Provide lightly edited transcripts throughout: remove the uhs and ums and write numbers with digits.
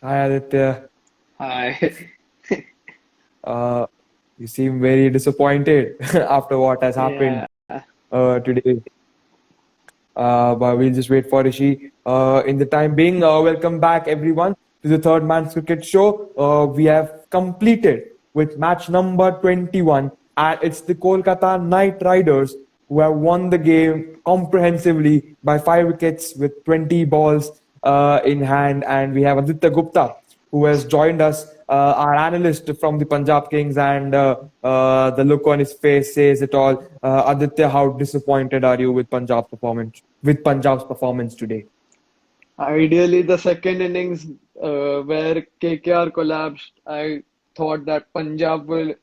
Hi Aditya. Hi. Uh, you seem very disappointed after what has happened Yeah. today. But we'll just wait for Rishi. In the time being, welcome back everyone to the Third Man's Cricket Show. We have completed with match number 21, and it's the Kolkata Knight Riders who have won the game comprehensively by 5 wickets with 20 balls in hand. And we have Aditya Gupta who has joined us, our analyst from the Punjab Kings, and the look on his face says it all. Aditya, how disappointed are you with Punjab's performance today? Ideally, the second innings where KKR collapsed, I thought that Punjab will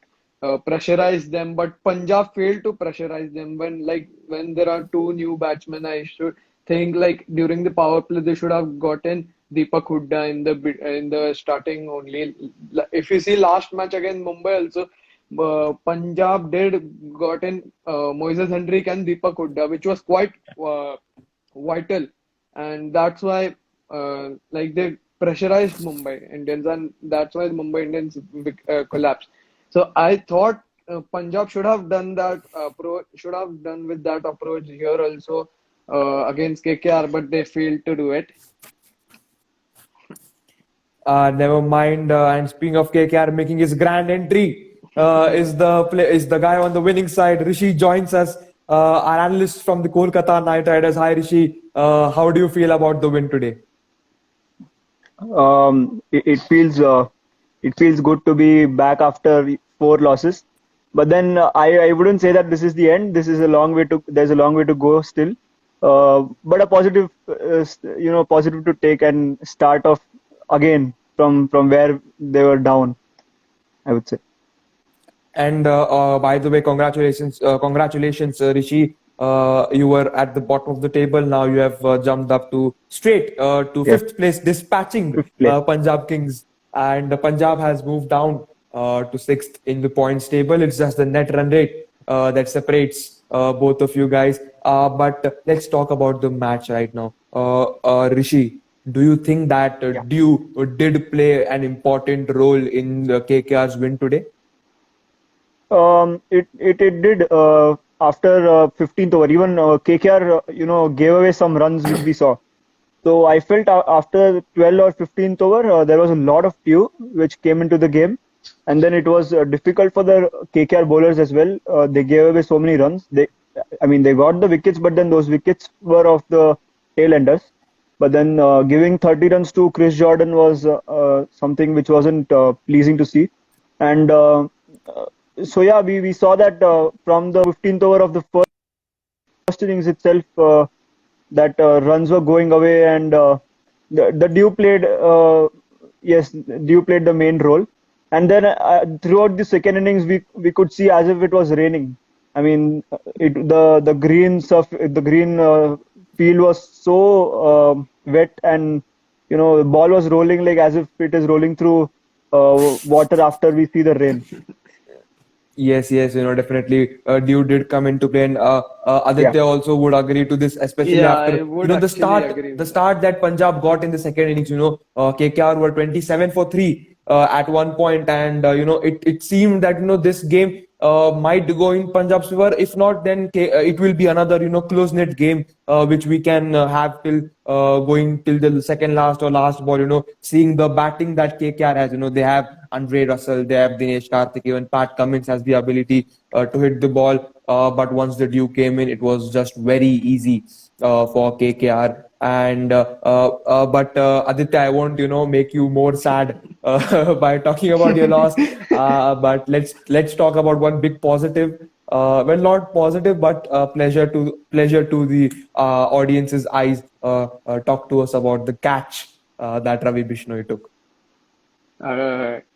pressurize them, but Punjab failed to pressurize them. When there are two new batsmen, I should think like during the power play they should have gotten Deepak Hooda in the starting only. If you see last match against Mumbai also, Punjab did gotten Moises Hendrick and Deepak Hooda, which was quite vital, and that's why they pressurized Mumbai Indians, and that's why Mumbai Indians collapsed. So I thought Punjab should have done that should have done with that approach here also against KKR, but they failed to do it. Never mind. And speaking of KKR making his grand entry, is the guy on the winning side. Rishi joins us, our analyst from the Kolkata Knight Riders. Hi Rishi, how do you feel about the win today? It feels good to be back after four losses. But then I wouldn't say that this is the end. This is a long way to there's a long way to go still. But a positive, positive to take and start off again from where they were down, I would say. And by the way, congratulations, Rishi. You were at the bottom of the table. Now you have jumped up to straight to Yes, fifth place, dispatching fifth place. Punjab Kings. And Punjab has moved down to sixth in the points table. It's just the net run rate that separates both of you guys. But let's talk about the match right now. Rishi, do you think that Yeah. Dew did play an important role in the KKR's win today? It did after 15th over. Even KKR, gave away some runs which we saw. So I felt after 12 or 15th over, there was a lot of dew which came into the game, and then it was difficult for the KKR bowlers as well. They gave away so many runs. I mean, they got the wickets, but then those wickets were of the tail enders. But then giving 30 runs to Chris Jordan was something which wasn't pleasing to see. And so yeah, we saw that from the 15th over of the first innings itself, that runs were going away, and the Dew played yes, Dew played the main role. And then throughout the second innings, we could see as if it was raining. I mean, the green the green field was so wet, and the ball was rolling like as if it is rolling through water after we see the rain. Yes, yes, definitely. Dew did come into play, and Yeah, Aditya also would agree to this, especially Yeah, after I would actually agree the with that. start that Punjab got in the second innings. KKR were 27 for three at one point, and it seemed that this game might go in Punjab's favor. If not, then it will be another close knit game which we can have till going till the second last or last ball. Seeing the batting that KKR has, they have Andre Russell, they have Dinesh Karthik, even Pat Cummins has the ability to hit the ball. But once the dew came in, it was just very easy for KKR. And but Aditya, I won't make you more sad by talking about your loss. But let's talk about one big positive. Well, not positive, but pleasure to the audience's eyes. Talk to us about the catch that Ravi Bishnoi took.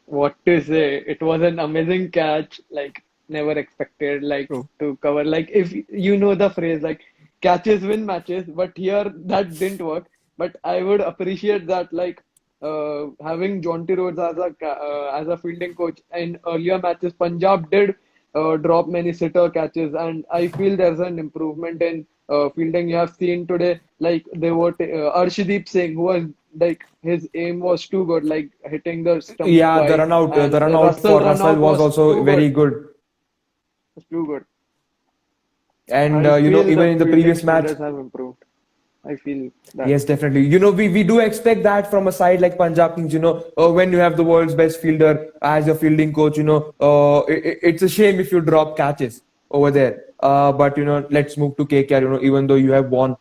What to say? It was an amazing catch, like never expected, like true. to cover. Like if you know the phrase, like catches win matches, but here that didn't work. But I would appreciate that, like having Jonty Rhodes as a fielding coach in earlier matches. Punjab did drop many sitter catches, and I feel there's an improvement in fielding. You have seen today, like they were Arshdeep Singh, who was like his aim was too good, like hitting the stumps Yeah, twice, the and run the out Russell for run Russell out was was also too very good, good. was too good. And I feel even the in the fielding previous match, standards have improved. I feel that. yes, definitely. We do expect that from a side like Punjab Kings. When you have the world's best fielder as your fielding coach, it's a shame if you drop catches over there. But let's move to KKR. Even though you have won,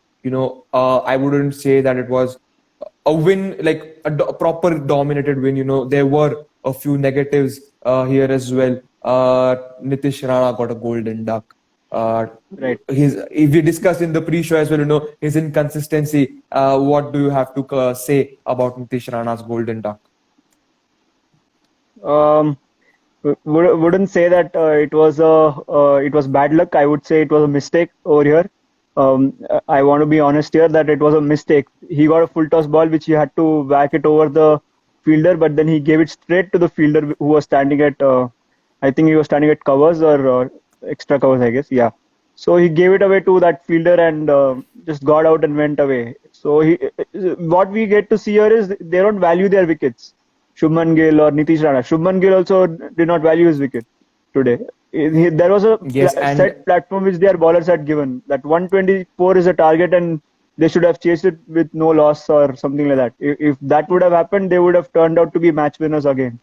I wouldn't say that it was a win, like a proper dominated win. There were a few negatives here as well. Nitish Rana got a golden duck. Uh, Right. his if we discussed in the pre-show as well, his inconsistency. What do you have to say about Nitish Rana's golden duck? Um, wouldn't say that it was bad luck. I would say it was a mistake over here. I want to be honest here that it was a mistake. He got a full toss ball which he had to whack it over the fielder, but then he gave it straight to the fielder who was standing at I think he was standing at covers or extra covers, I guess. Yeah. So he gave it away to that fielder and just got out and went away. So what we get to see here is they don't value their wickets. Shubman Gill or Nitish Rana. Shubman Gill also did not value his wicket today. There was a Yes, and set platform which their bowlers had given. That 124 is a target and they should have chased it with no loss or something like that. If that would have happened, they would have turned out to be match winners again.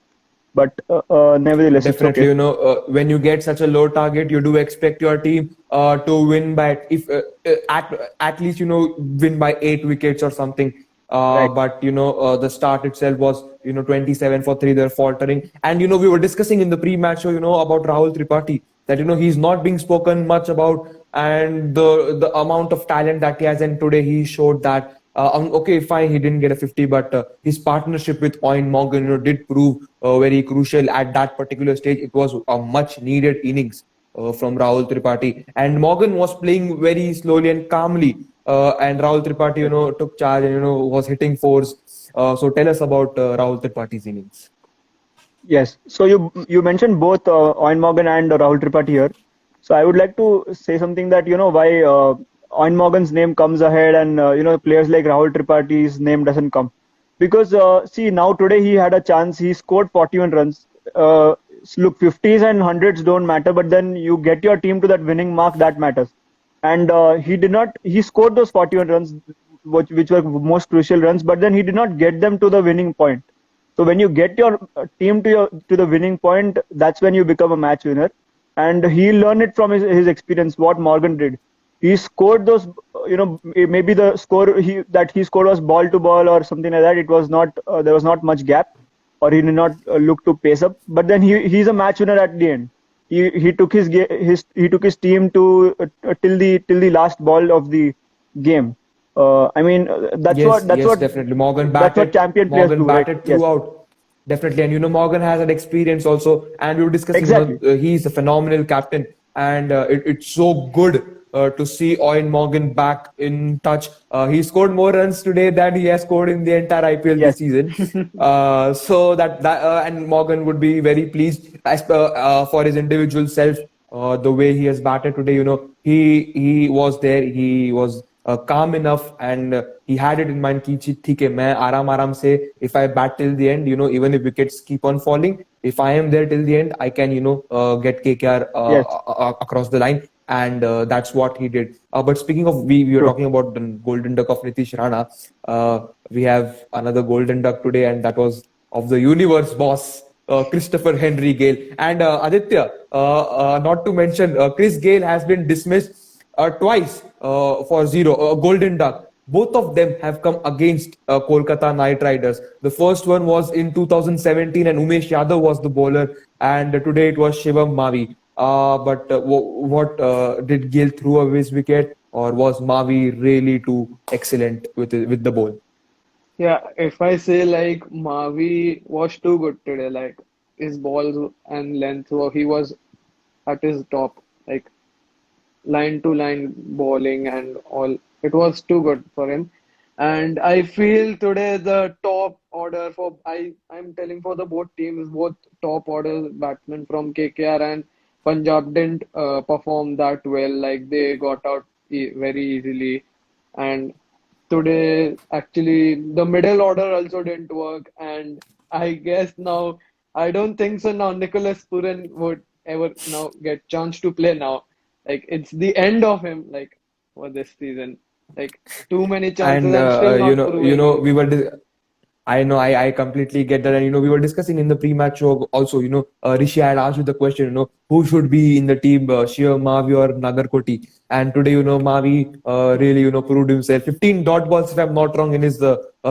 But nevertheless, it's definitely, okay. when you get such a low target, you do expect your team to win by if at least win by 8 wickets or something. Right. But the start itself was 27 for 3. They're faltering, and we were discussing in the pre-match show about Rahul Tripathi that he's not being spoken much about, and the amount of talent that he has, and today he showed that. Okay, fine, he didn't get a 50, but his partnership with Owen Morgan, did prove very crucial at that particular stage. It was a much needed innings from Rahul Tripathi, and Morgan was playing very slowly and calmly, and Rahul Tripathi, took charge and was hitting fours. So tell us about Rahul Tripathi's innings. Yes. So you mentioned both Owen Morgan and Rahul Tripathi here. So I would like to say something that why Owen Morgan's name comes ahead and players like Rahul Tripathi's name doesn't come. Because see now today he had a chance. He scored 41 runs. Look, 50s and hundreds don't matter, but then you get your team to that winning mark that matters. And he did not. He scored those 41 runs, which were most crucial runs, but then he did not get them to the winning point. So when you get your team to the winning point, that's when you become a match winner. And he learned it from his experience. What Morgan did, he scored those. Maybe the score that he scored was ball to ball or something like that. It was not. There was not much gap, or he did not look to pace up. But then he's a match winner at the end. He took he took his team to till the last ball of the game. I mean, that's Yes, what definitely. champion players Morgan do, right? batted Yes, throughout. Definitely, and Morgan has that experience also. And we were discussing, exactly. he's a phenomenal captain, and it's so good to see Owen Morgan back in touch. He scored more runs today than he has scored in the entire IPL Yes, this season. So and Morgan would be very pleased as for his individual self, the way he has batted today. He was there. He was calm enough, and he had it in mind कि ठीक है मैं आराम आराम से if I bat till the end, even if wickets keep on falling, if I am there till the end, I can get KKR yes, across the line, and that's what he did. But speaking of, we were true. talking about the golden duck of Nitish Rana. We have another golden duck today, and that was of the universe boss, Christopher Henry Gale. And Aditya, not to mention, Chris Gale has been dismissed twice for zero, golden duck. Both of them have come against Kolkata Knight Riders. The first one was in 2017, and Umesh Yadav was the bowler, and today it was Shivam Mavi. But what did Gill throw away his wicket, or was Mavi really too excellent with the ball? Yeah, if I say like Mavi was too good today, like his balls and length, he was at his top, like line to line bowling and all. It was too good for him. And I feel today the top order I'm telling for the both teams, both top order batsmen from KKR and Punjab didn't perform that well. Like they got out very easily. And today, actually, the middle order also didn't work. And I guess now, I don't think so. Now, Nicholas Puran would ever now get chance to play now. Like, it's the end of him, like, for this season. Like, too many chances And and still not we proving. were. I know, I completely get that. And, we were discussing in the pre-match show also, Rishi had asked you the question, who should be in the team, Shivam Mavi or Nagarkoti? And today, Mavi really, proved himself. 15 dot balls, if I'm not wrong, in his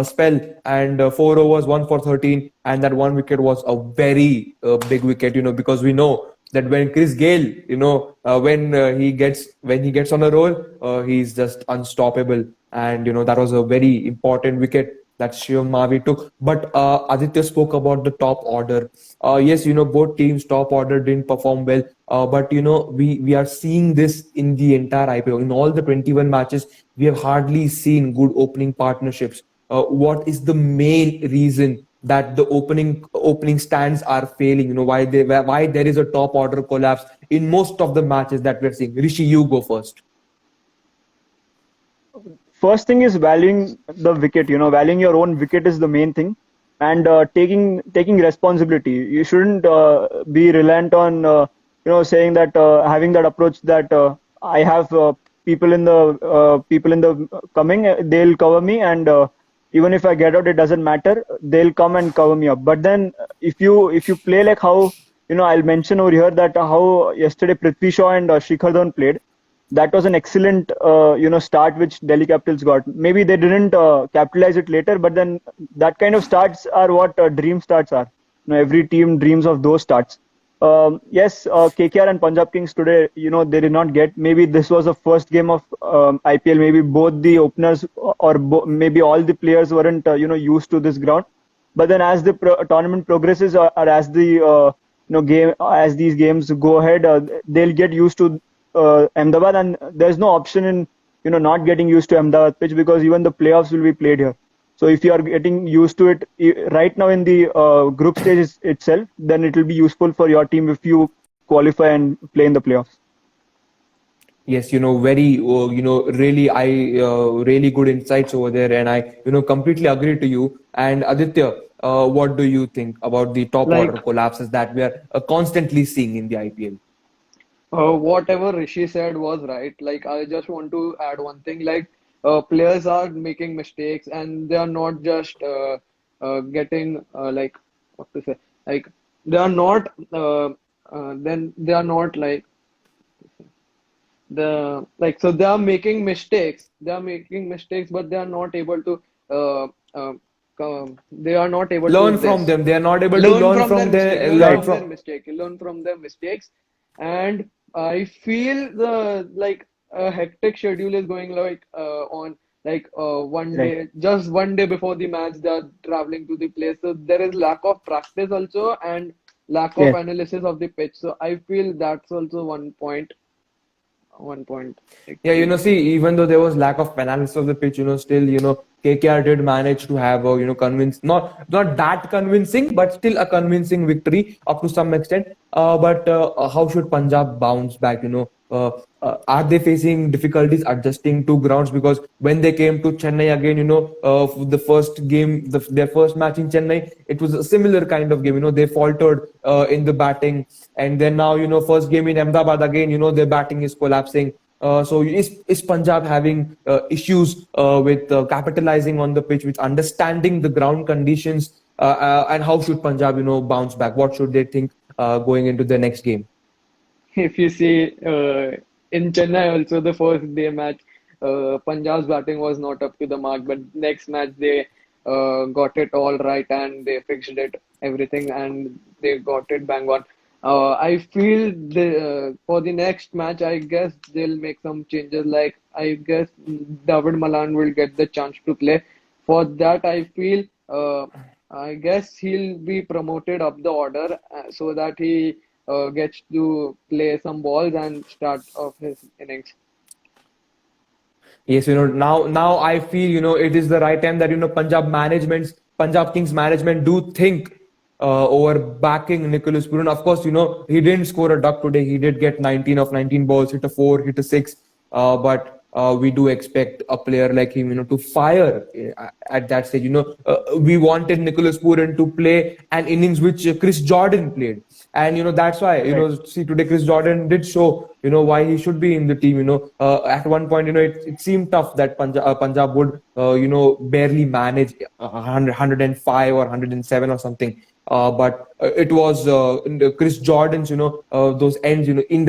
spell, and 4 overs, 1 for 13. And that one wicket was a very big wicket, because we know that when Chris Gale, when he gets on a roll, he's just unstoppable. And that was a very important wicket that Shivam Mavi took. But Aditya spoke about the top order. Yes, both teams' top order didn't perform well. But we are seeing this in the entire IPL. In all the 21 matches, we have hardly seen good opening partnerships. What is the main reason that the opening stands are failing? Why there is a top order collapse in most of the matches that we're seeing? Rishi, you go first. First thing is valuing the wicket. Valuing your own wicket is the main thing, and taking responsibility. You shouldn't be reliant on saying that having that approach that I have people in the coming, they'll cover me, and even if I get out, it doesn't matter. They'll come and cover me up. But then if you play like how I'll mention over here that how yesterday Prithvi Shaw and Shikhar Dhawan played. That was an excellent start which Delhi Capitals got. Maybe they didn't capitalize it later, but then that kind of starts are what dream starts are. Every team dreams of those starts. Yes, KKR and Punjab Kings today, they did not get. Maybe this was the first game of IPL. Maybe both the openers or maybe all the players weren't used to this ground. But then as the tournament progresses, or as the game as these games go ahead, they'll get used to Ahmedabad, and there's no option in not getting used to Ahmedabad pitch, because even the playoffs will be played here. So if you are getting used to it right now in the group stage itself, then it will be useful for your team if you qualify and play in the playoffs. Yes, very, really good insights over there, and I, completely agree to you. And Aditya, what do you think about the top order Like, collapses that we are constantly seeing in the IPL? whatever Rishi said was right. Like, I just want to add one thing. Like, players are making mistakes, and they are not just getting like, what to say. Like, they are not. Then they are not like so they are making mistakes. They are making mistakes, but they are not able to. They are not able to Learn from this them. They are not able to learn learn from their from mistake, their learn from. learn from their mistakes. And I feel the like a hectic schedule is going like on like one Right. day, just one day before the match, they are traveling to the place. So there is lack of practice also, and lack of Yes. analysis of the pitch. So I feel that's also one point like Yeah, to see, even though there was lack of analysis of the pitch, still, KKR did manage to have a, convince, not that convincing, but still a convincing victory up to some extent. But how should Punjab bounce back? Are they facing difficulties adjusting to grounds? Because when they came to Chennai again, the first game, their first match in Chennai, it was a similar kind of game. They faltered in the batting, and then now, first game in Ahmedabad again, their batting is collapsing. So is Punjab having issues with capitalizing on the pitch, with understanding the ground conditions, and how should Punjab, bounce back? What should they think going into the next game? if you see in Chennai also the first day match, Punjab's batting was not up to the mark, but next match they got it all right and they fixed it everything and they got it bang on. I feel for the next match, I guess they'll make some changes. Like I guess David Malan will get the chance to play. For that, I feel I guess he'll be promoted up the order so that he gets to play some balls and start off his innings. Yes, now I feel, it is the right time that, Punjab Kings management do think over backing Nicholas Puran. Of course, he didn't score a duck today. He did get 19 of 19 balls, hit a 4, hit a 6. But we do expect a player like him, to fire at that stage. We wanted Nicholas Pooran to play an innings which Chris Jordan played, and that's why Right. see today Chris Jordan did show why he should be in the team. At one point it seemed tough that Punjab would barely manage 105 or 107 or something. But it was Chris Jordan's, those ends, in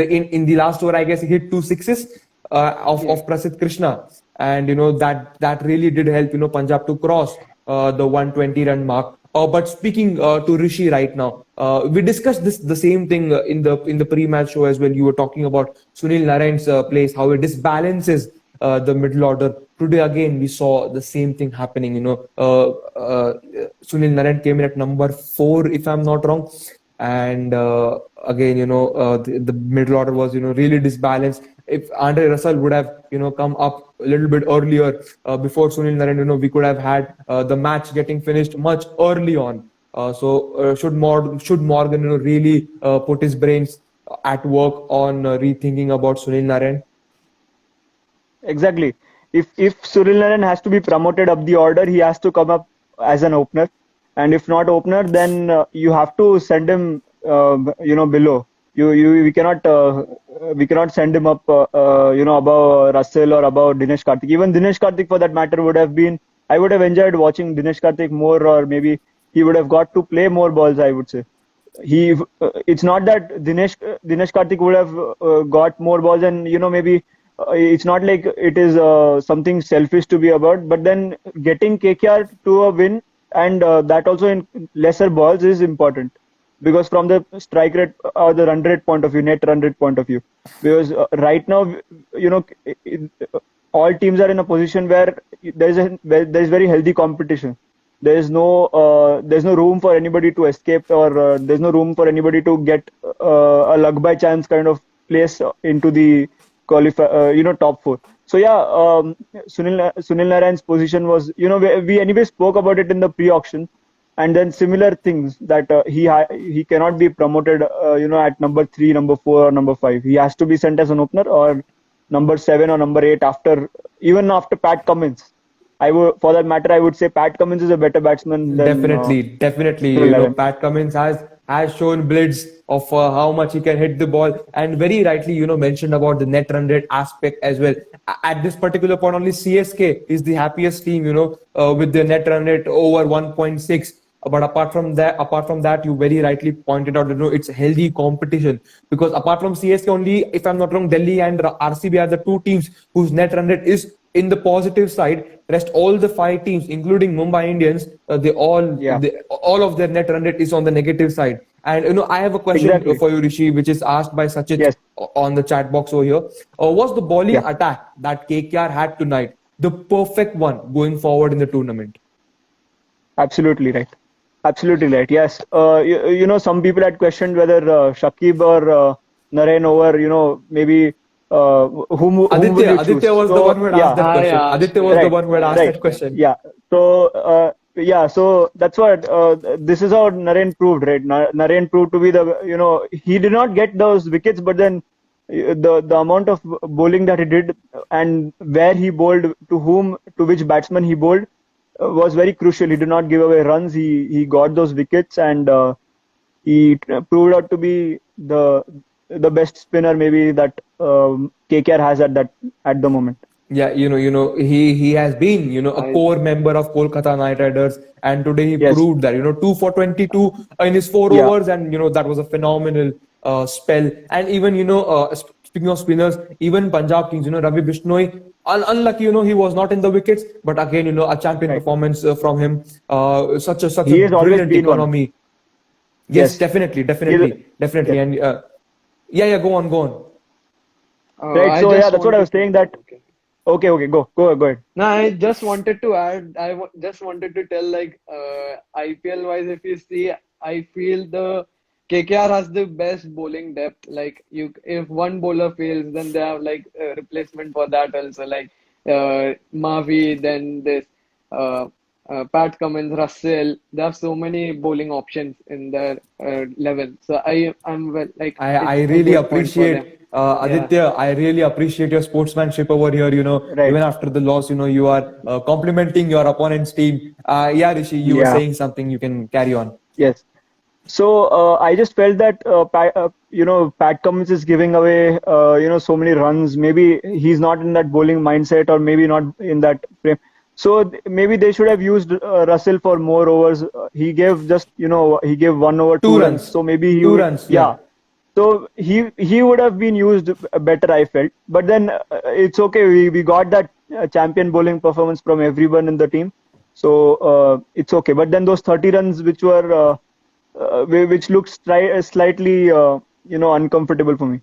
the last over, I guess he hit two sixes of Prasidh Krishna, and that really did help Punjab to cross the 120 run mark. But speaking to Rishi right now, we discussed the same thing in the pre-match show as well. You were talking about Sunil Narayan's place, how it disbalances the middle order. Today again we saw the same thing happening. Sunil Narayan came in at number 4, if I'm not wrong, and again the middle order was really disbalanced. If Andre Russell would have come up a little bit earlier before Sunil Narayan, we could have had the match getting finished much early on. So should Morgan really put his brains at work on rethinking about Sunil Narayan? Exactly. If Sunil Narayan has to be promoted up the order, he has to come up as an opener, and if not opener, then you have to send him, below. We cannot send him up, above Russell or above Dinesh Karthik. Even Dinesh Karthik, for that matter, would have been. I would have enjoyed watching Dinesh Karthik more, or maybe he would have got to play more balls, I would say. It's not that Dinesh Karthik would have got more balls, and maybe it's not like it is something selfish to be about, but then getting KKR to a win, and that also in lesser balls, is important, because from the strike rate or the run rate point of view, net run rate point of view, because right now all teams are in a position where there's very healthy competition. There's no room for anybody to escape, or there's no room for anybody to get a luck by chance kind of place into the top 4. So yeah, Sunil Narayan's position was, we anyway spoke about it in the pre-auction, and then similar things that he cannot be promoted at number 3, number 4, or number 5. He has to be sent as an opener, or number 7 or number 8, even after Pat Cummins. For that matter, I would say Pat Cummins is a better batsman than Definitely. Sunil Narayan. Pat Cummins has shown blitz of how much he can hit the ball, and very rightly, mentioned about the net run rate aspect as well. At this particular point, only CSK is the happiest team, with the net run rate over 1.6. But apart from that, you very rightly pointed out, it's healthy competition, because apart from CSK only, if I'm not wrong, Delhi and RCB are the 2 teams whose net run rate is in the positive side. Rest all the 5 teams, including Mumbai Indians, all of their net run rate is on the negative side. And I have a question for you, Rishi, which is asked by Sachit Yes. on the chat box over here. Was the bowling Yeah. attack that KKR had tonight the perfect one going forward in the tournament? Absolutely right. Absolutely right. Yes. Some people had questioned whether Shakib or Narayan over, maybe whom would you choose? Aditya was the one who had asked that question. yeah, Aditya was the Right, one who had asked right. that question. Yeah. So that's what this is how Narayan proved, right? Narayan proved to be he did not get those wickets, but then the amount of bowling that he did, and where he bowled, to which batsman he bowled, was very crucial. He did not give away runs. He got those wickets, and he proved out to be the best spinner maybe that KKR has at the moment. Yeah, he has been, a core member of Kolkata Knight Riders, and today he Yes. proved that, 2 for 22 in his 4 Yeah. overs, and that was a phenomenal spell. And even, speaking of spinners, even Punjab Kings, Ravi Bishnoi, unlucky, he was not in the wickets, but again, a champion Right. performance from him. Such a He has always brilliant been one. economy. Yes, Yes. definitely. Yeah. And yeah, go on. Right. I So just yeah, that's what I was wanted saying. That okay. okay, go ahead. No, I just wanted to add, just wanted to tell, like, IPL wise, if you see, I feel the KKR has the best bowling depth. Like, if one bowler fails, then they have like a replacement for that also. Like, Mavi, then this Pat Cummins, Russell. They have so many bowling options in their 11. So I'm well, like, I it's a really good point for them. appreciate Aditya, I really appreciate your sportsmanship over here. Right. Even after the loss, you are complimenting your opponent's team. Yeah, Rishi, you were Yeah. saying something. You can carry on. Yes. So I just felt that Pat Cummins is giving away so many runs. Maybe he's not in that bowling mindset, or maybe not in that frame. So maybe they should have used Russell for more overs. He gave just he gave 1 over, 2 runs. So maybe he Two would, runs. yeah. So he would have been used better, I felt. But then it's okay. We got that champion bowling performance from everyone in the team, so it's okay. But then those 30 runs, which looks slightly uncomfortable for me.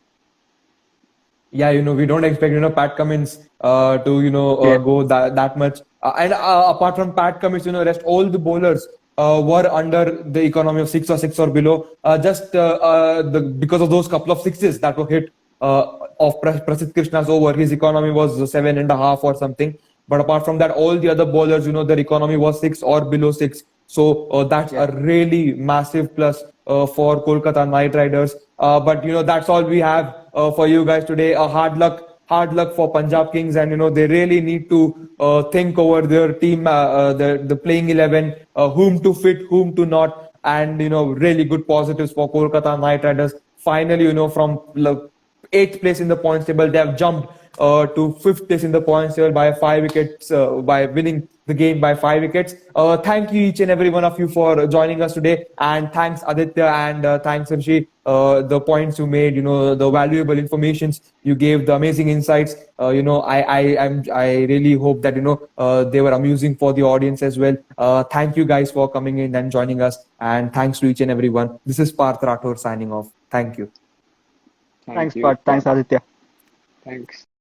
Yeah, we don't expect Pat Cummins to Yeah. go that much. And apart from Pat Cummins, rest all the bowlers were under the economy of six or below. Because of those couple of sixes that were hit of Prasidh Krishna's over, his economy was 7.5 or something. But apart from that, all the other bowlers, their economy was 6 or below 6. So that's a really massive plus for Kolkata Knight Riders. But that's all we have for you guys today. Hard luck for Punjab Kings, and they really need to think over their team, the playing 11, whom to fit, whom to not, and really good positives for Kolkata Knight Riders. Finally, from 8th place in the points table, they have jumped to 5th place in the points table by 5 wickets, by winning the game by 5 wickets. Thank you each and every one of you for joining us today, and thanks Aditya, and thanks Rishi. The points you made, the valuable informations you gave, the amazing insights. I really hope that they were amusing for the audience as well. Thank you guys for coming in and joining us, and thanks to each and everyone. This is Parth Rathore signing off. Thank you. Thanks, you. Pat. Thanks, Aditya. Thanks.